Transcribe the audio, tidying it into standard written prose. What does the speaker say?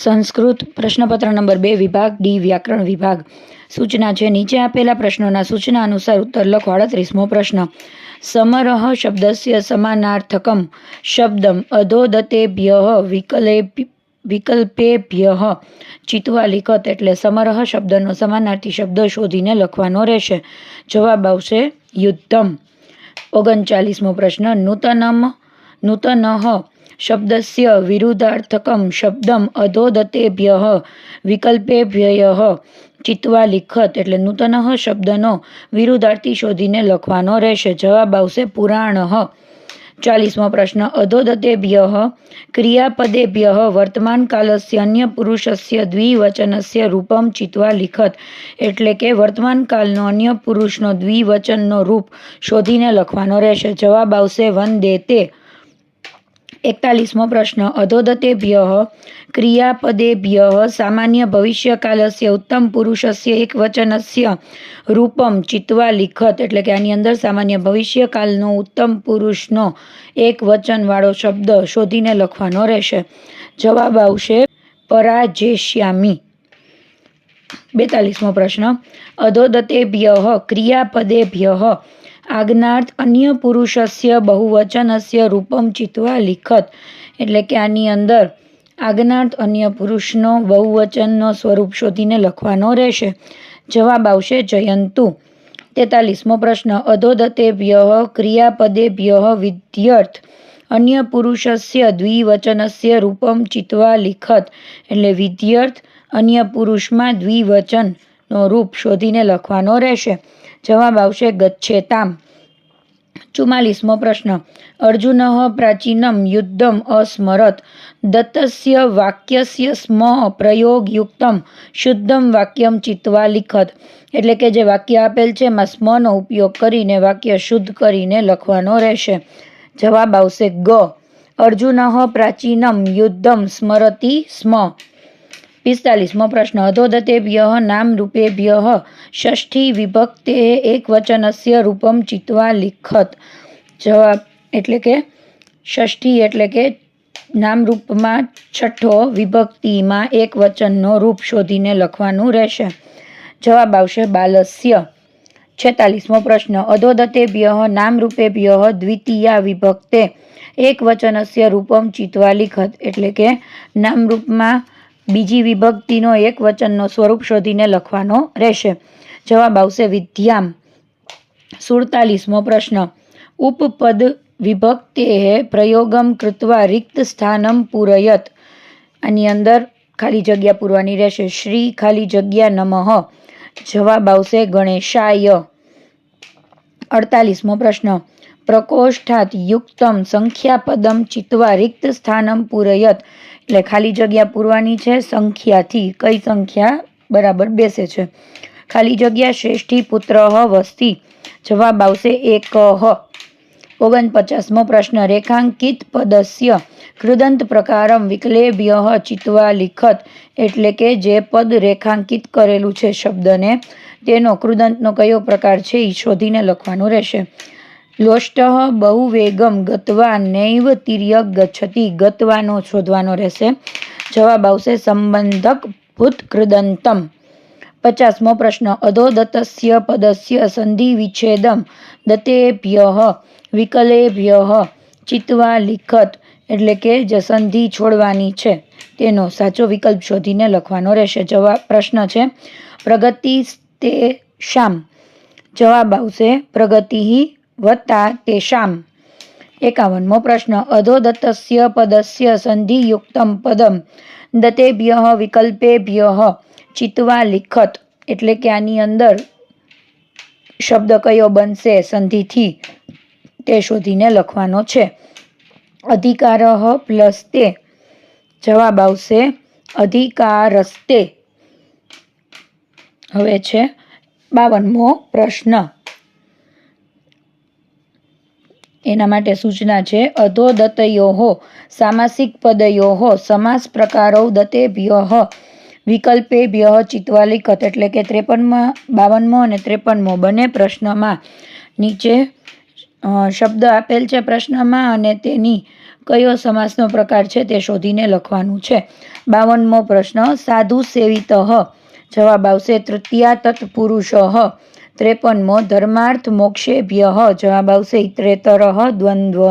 સંસ્કૃત પ્રશ્નપત્ર નંબર 2 વિભાગ ડી વ્યાકરણ વિભાગ સૂચના છે. નીચે આપેલા પ્રશ્નોના સૂચના અનુસાર ઉત્તર લખો. 38મો પ્રશ્ન. સમરહ શબ્દસ્ય સમાનાર્થકમ શબ્દમ અધોદતેભ્યઃ વિકલ્પેભ્યઃ ચિત્વા લિખત. એટલે સમરહ શબ્દનો સમાનાર્થી શબ્દ શોધીને લખવાનો રહેશે. જવાબ આવશે યુદ્ધમ. 39મો પ્રશ્ન. નૂતનઃ શબ્દસ્ય વિરુદ્ધાર્થકમ શબ્દમ અધોદતેભ્યઃ વિકલ્પેભ્યઃ ચિત્વા લિખત. એટલે નૂતનઃ શબ્દનો વિરુદ્ધાર્થી શોધીને લખવાનો રહેશે. જવાબ આવશે પુરાણઃ. 40મો પ્રશ્ન. અધોદતેભ્યઃ ક્રિયાપદેભ્યઃ વર્તમાનકાલસ્ય અન્ય પુરુષસ્ય દ્વિવચનસ્ય રૂપમ ચિત્વા લિખત. એટલે કે વર્તમાનકાલનો અન્ય પુરુષનો દ્વિવચનનો રૂપ શોધીને લખવાનો રહેશે. જવાબ આવશે વંદેતે. 41મો પ્રશ્ન. અધોદતેભ્યઃ ક્રિયાપદેભ્યઃ સામાન્ય ભવિષ્યકાલસ્ય ઉત્તમ પુરુષસ્ય એકવચનસ્ય રૂપમ ચિત્વા લિખત. એટલે કે આની અંદર સામાન્ય ભવિષ્યકાલનો ઉત્તમ પુરુષનો એક વચનવાળો શબ્દ શોધીને લખવાનો રહેશે. જવાબ આવશે પરાજેષ્યામિ. 42મો પ્રશ્ન. અધોદતેભ્યઃ ક્રિયાપદેભ્યઃ આજ્ઞાર્થ અન્ય પુરુષસ્ય બહુવચનસ્ય રૂપમ ચિત્વા લિખત. એટલે કે આની અંદર આજ્ઞાર્થ અન્ય પુરુષનો બહુવચનનો સ્વરૂપ શોધીને લખવાનો રહેશે. જવાબ આવશે જયંતુ. 43મો પ્રશ્ન. અધોદતેભ્યઃ ક્રિયાપદેભ્યઃ વિધ્યર્થ અન્ય પુરુષસ્ય દ્વિવચનસ્ય રૂપમ ચિત્વા લિખત. એટલે વિધ્યર્થ અન્ય પુરુષમાં દ્વિવચનનો રૂપ શોધીને લખવાનો રહેશે. જવાબ આવશે ગચ્છેતામ. 44મો પ્રશ્ન. અર્જુનઃ પ્રાચીનમ યુદ્ધમ અસ્મરત દત્તસ્ય વાક્યસ્ય સ્મ પ્રયોગયુક્તમ શુદ્ધમ વાક્યમ ચિત્વા લિખત. એટલે કે જે વાક્ય આપેલ છે એમાં સ્મનો ઉપયોગ કરીને વાક્ય શુદ્ધ કરીને લખવાનો રહેશે. જવાબ આવશે ગ. અર્જુનઃ પ્રાચીનમ યુદ્ધમ સ્મરતિ સ્મ. 45મો પ્રશ્ન. અધોદતેભ્યઃ નામરૂપેભ્યઃ ષષ્ઠી વિભક્તે એકવચનસ્ય રૂપમ ચિત્વા લિખત. જવાબ એટલે કે ષષ્ઠી એટલે કે નામરૂપમાં છઠ્ઠો વિભક્તિમાં એક વચનનો રૂપ શોધીને લખવાનું રહેશે. જવાબ આવશે બાલસ્ય. 46મો પ્રશ્ન. અધોદતેભ્યઃ નામરૂપેભ્યઃ દ્વિતીયા વિભક્તે એકવચનસ્ય રૂપમ ચિત્વા લિખત. એટલે કે નામરૂપમાં બીજી વિભક્તિનો એક વચનનો સ્વરૂપ શોધીને લખવાનો રહેશે. જવાબ આવશે વિદ્યામ. 47મો પ્રશ્ન. ઉપપદ વિભક્તે પ્રયોગમ કૃત્વા રિક્ત સ્થાનમ પૂરયત. આની અંદર ખાલી જગ્યા પૂરવાની રહેશે. શ્રી ખાલી જગ્યા નમઃ. જવાબ આવશે ગણેશાય. 48મો પ્રશ્ન. પ્રકોષ્ઠાત યુક્તમ સંખ્યાપદમ ચિત્વા રિક્ત સ્થાનમ પૂરયત. એટલે ખાલી જગ્યા પૂરવાની છે સંખ્યાથી. કઈ સંખ્યા બરાબર બેસે છે? ખાલી જગ્યા શ્રેષ્ઠી પુત્ર વસ્તી. જવાબ આવશે એકઃ. 49મો પ્રશ્ન. રેખાંકિત પદસ્ય કૃદંત પ્રકારમ વિકલેભ્યઃ ચિત્વા લિખત. એટલે કે જે પદ રેખાંકિત કરેલું છે શબ્દને તેનો કૃદંતનો કયો પ્રકાર છે એ શોધીને લખવાનું રહેશે. લોષ્ટઃ બહુવેગમ ગત્વા નૈવ તિર્યક ગચ્છતિ. ગત્વાનો શોધવાનો રહેશે. જવાબ આવશે સંબંધક ભૂત કૃદંતમ. 50મો પ્રશ્ન. અધોદત્તસ્ય પદસ્ય સંધિ વિચ્છેદમ દતેભ્યઃ વિકલેભ્યઃ ચિત્વા લિખત. એટલે કે જે સંધિ છોડવાની છે તેનો સાચો વિકલ્પ શોધીને લખવાનો રહેશે. જવાબ પ્રશ્ન છે પ્રગતિ તે શામ. જવાબ આવશે પ્રગતિ વત્તા તેષામ. 51મો પ્રશ્ન. અધોદત્તસ્ય પદસ્ય સંધિયુક્તમ પદમ દતેભ્યઃ વિકલ્પેભ્યઃ ચિત્વા લિખત. એટલે કે આની અંદર શબ્દ કયો બનશે સંધિથી તે શોધીને લખવાનો છે. અધિકારઃ પ્લસ તે. જવાબ આવશે અધિકારસ્તે. હવે છે 52મો પ્રશ્ન. એના માટે સૂચના છે. અધોદતયોઃ સામાસિક પદયોઃ સમાસ પ્રકારો દતેભ્યઃ વિકલ્પેભ્યઃ ચિત્વા લિખત. એટલે કે 52મો અને 53મો બંને પ્રશ્નમાં નીચે શબ્દ આપેલ છે પ્રશ્નમાં અને તેની કયો સમાસનો પ્રકાર છે તે શોધીને લખવાનું છે. 52મો પ્રશ્ન સાધુ સેવિત જવાબ આવશે તૃતીયા તત્પુરુષ 53મો ધર્માર્થ મોક્ષેભ્ય જવાબ આવશે ઇતરેતર દ્વંદ્વ